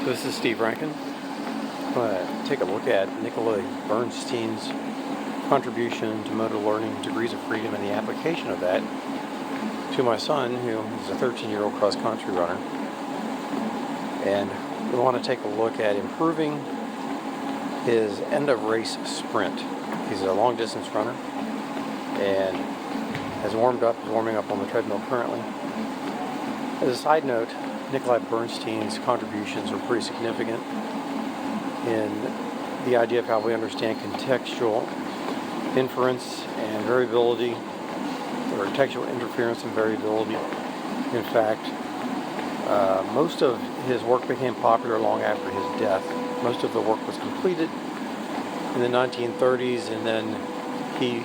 This is Steve Rankin. I'm going to take a look at Nicola Bernstein's contribution to motor learning, degrees of freedom, and the application of that to my son, who is a 13-year-old cross-country runner. And we want to take a look at improving his end-of-race sprint. He's a long-distance runner and is warming up on the treadmill currently. As a side note, Nicola Bernstein's contributions are pretty significant in the idea of how we understand contextual inference and variability, or contextual interference and variability. In fact, most of his work became popular long after his death. Most of the work was completed in the 1930s, and then he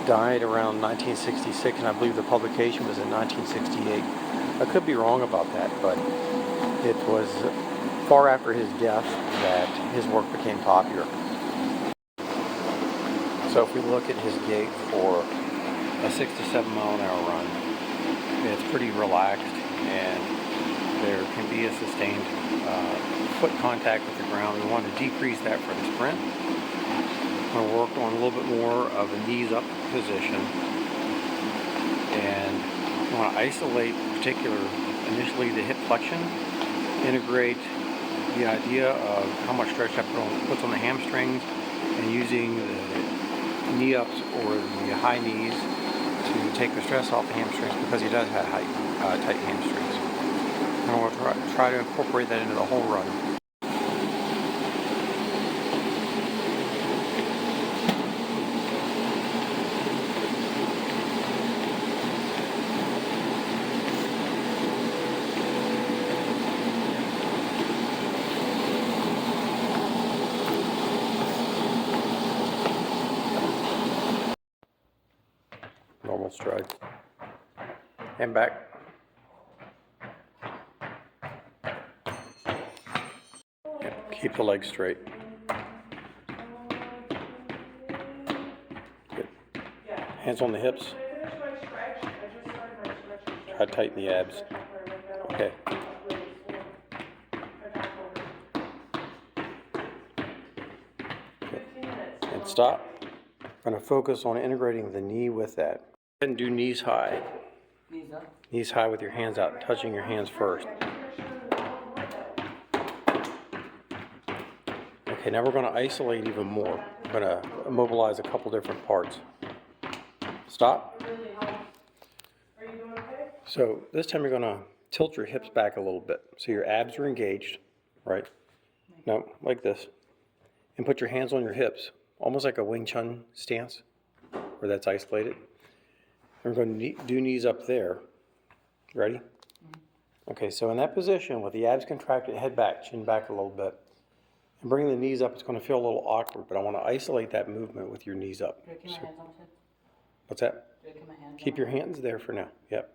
died around 1966, and I believe the publication was in 1968. I could be wrong about that, but it was far after his death that his work became popular. So if we look at his gait for a 6 to 7 mile an hour run, it's pretty relaxed, and there can be a sustained foot contact with the ground. We want to decrease that for the sprint. We're going to work on a little bit more of a knees up position, and we want to isolate initially the hip flexion, integrate the idea of how much stretch that puts on the hamstrings, and using the knee ups or the high knees to take the stress off the hamstrings, because he does have tight hamstrings. And we'll try to incorporate that into the whole run. Normal strides. And back. Keep the legs straight. Good. Hands on the hips. Try to tighten the abs. Okay. Good. And stop. I'm going to focus on integrating the knee with that. Go ahead and do knees high. Knees up. Knees high with your hands out, touching your hands first. Okay, now we're going to isolate even more. We're going to immobilize a couple different parts. Stop. So this time you're going to tilt your hips back a little bit so your abs are engaged, right? No, like this. And put your hands on your hips, almost like a Wing Chun stance, where that's isolated. We're going to do knees up there. Ready? Okay, so in that position, with the abs contracted, head back, chin back a little bit, and bring the knees up, it's going to feel a little awkward, but I want to isolate that movement with your knees up. Do I keep my hands on my head? What's that? Do I keep my hands Keep on your hands there for now. Yep.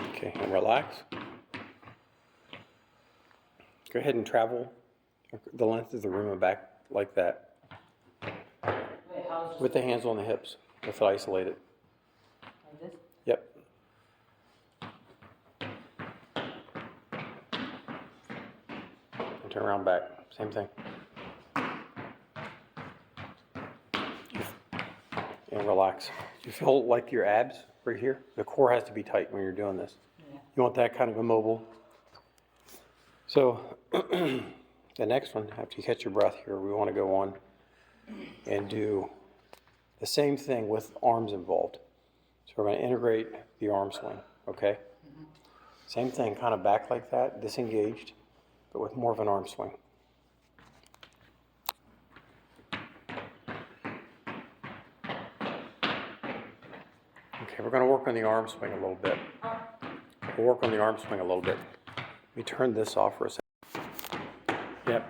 Okay, and relax. Go ahead and travel the length of the room and back like that. Wait, how's this? With the hands on the hips. That's isolated. Like this? Yep. And turn around back. Same thing. And relax. You feel like your abs right here? The core has to be tight when you're doing this. Yeah. You want that kind of immobile. So the next one, after you catch your breath here, we want to go on and do the same thing with arms involved. So we're going to integrate the arm swing, okay? Mm-hmm. Same thing, kind of back like that, disengaged, but with more of an arm swing. Okay, we're going to work on the arm swing a little bit. We'll work on the arm swing a little bit. Let me turn this off for a second. Yep,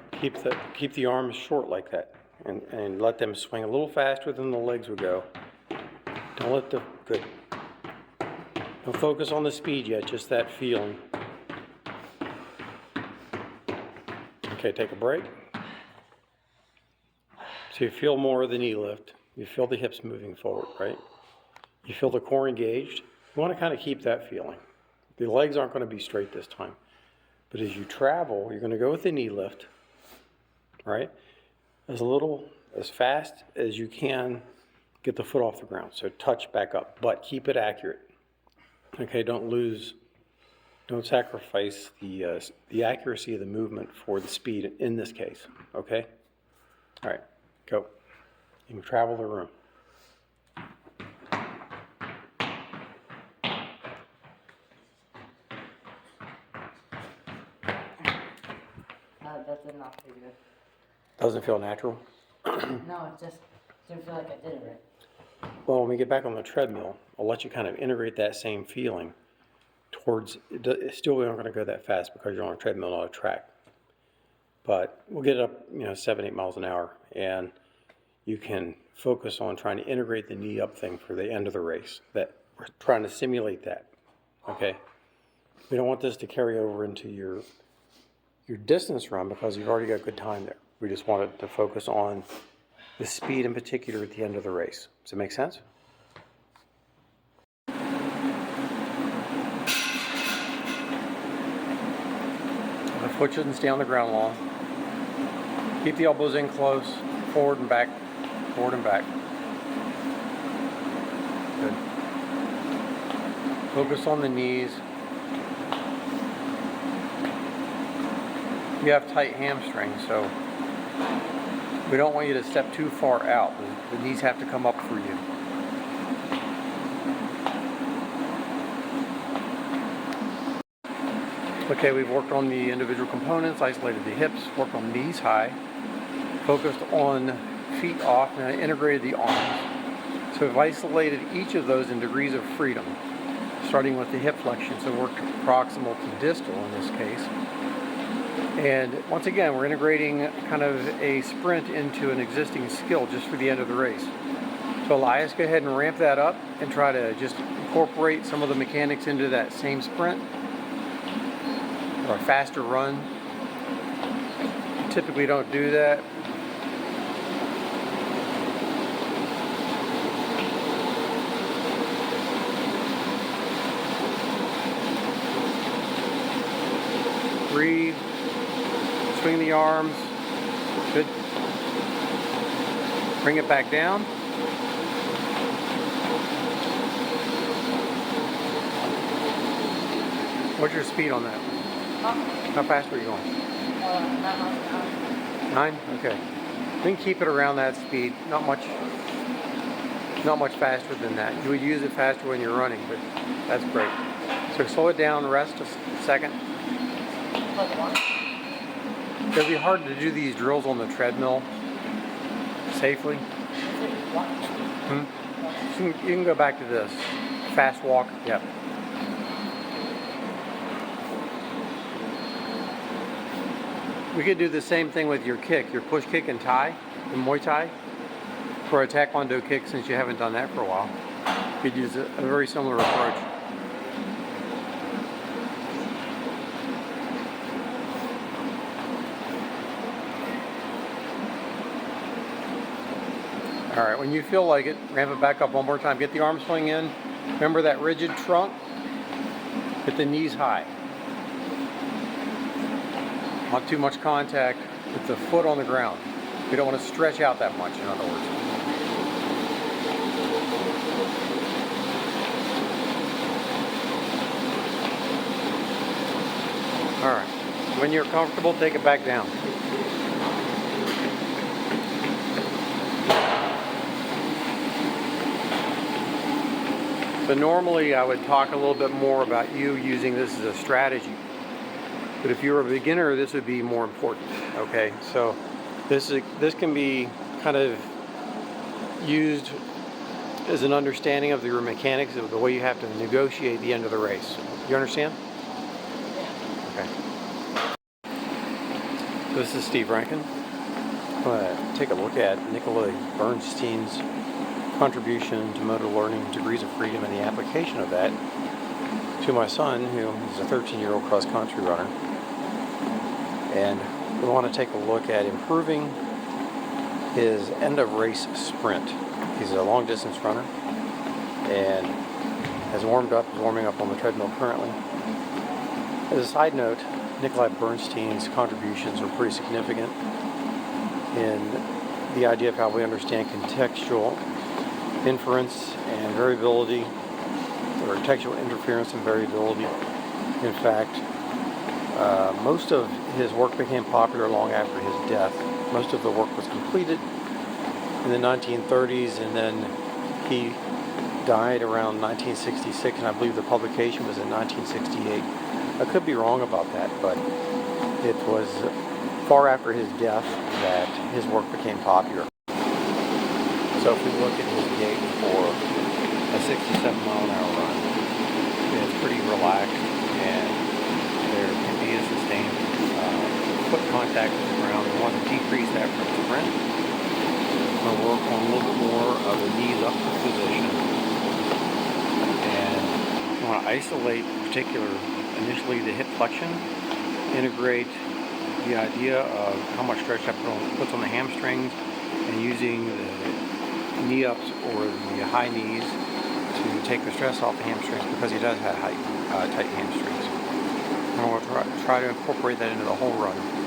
keep the arms short like that, and let them swing a little faster than the legs would go. Don't let the, good. Don't focus on the speed yet, just that feeling. Okay, take a break. So you feel more of the knee lift. You feel the hips moving forward, right? You feel the core engaged. You want to kind of keep that feeling. The legs aren't going to be straight this time. But as you travel, you're going to go with the knee lift, right? As fast as you can, get the foot off the ground. So touch back up, but keep it accurate. Okay, don't sacrifice the accuracy of the movement for the speed in this case, okay? All right, go. You can travel the room. That did not feel good. Doesn't feel natural? No, it just didn't feel like I did it right. Well, when we get back on the treadmill, I'll let you kind of integrate that same feeling towards, it's still we aren't going to go that fast because you're on a treadmill, not a track. But we'll get it up, 7, 8 miles an hour, and you can focus on trying to integrate the knee up thing for the end of the race. That we're trying to simulate that, okay? We don't want this to carry over into your distance run because you've already got good time there. We just wanted to focus on the speed in particular at the end of the race. Does it make sense? The foot shouldn't stay on the ground long. Keep the elbows in close, forward and back, forward and back. Good. Focus on the knees. You have tight hamstrings, so we don't want you to step too far out. The knees have to come up for you. Okay, we've worked on the individual components, isolated the hips, worked on knees high, focused on feet off, and integrated the arms. So we've isolated each of those in degrees of freedom, starting with the hip flexion, so worked proximal to distal in this case. And once again, we're integrating kind of a sprint into an existing skill just for the end of the race. So Elias, go ahead and ramp that up and try to just incorporate some of the mechanics into that same sprint or a faster run. Typically don't do that. Breathe. Swing the arms. Good. Bring it back down. What's your speed on that? How fast were you going? 9 miles an hour. 9? Okay. We can keep it around that speed. Not much faster than that. You would use it faster when you're running, but that's great. So slow it down, rest a second. It'll be hard to do these drills on the treadmill safely. You can go back to this. Fast walk. Yep. We could do the same thing with your kick, your push kick and Thai, the Muay Thai, for a Taekwondo kick since you haven't done that for a while. You could use a very similar approach. All right, when you feel like it, ramp it back up one more time. Get the arm swing in. Remember that rigid trunk? Get the knees high. Not too much contact with the foot on the ground. You don't want to stretch out that much, in other words. All right, when you're comfortable, take it back down. So normally I would talk a little bit more about you using this as a strategy. But if you're a beginner, this would be more important, okay? So this can be kind of used as an understanding of your mechanics of the way you have to negotiate the end of the race. You understand? Okay. This is Steve Rankin. I'm going to take a look at Bernstein's contribution to motor learning, degrees of freedom, and the application of that to my son, who is a 13-year-old cross-country runner. And we want to take a look at improving his end of race sprint. He's a long distance runner and has warming up on the treadmill currently. As a side note, Nikolai Bernstein's contributions are pretty significant in the idea of how we understand contextual inference and variability, or contextual interference and variability. In fact, most of his work became popular long after his death. Most of the work was completed in the 1930s, and then he died around 1966, and I believe the publication was in 1968. I could be wrong about that, but it was far after his death that his work became popular. So if we look at his gait for a 67-mile-an-hour run, it's pretty relaxed, and there can be a sustained foot contact with the ground. We want to decrease that for the sprint. We'll work on a little bit more of a knees up position, and we want to isolate initially the hip flexion, integrate the idea of how much stretch that puts on the hamstrings, and using the knee ups or the high knees to take the stress off the hamstrings, because he does have tight hamstrings. And we'll try to incorporate that into the whole run.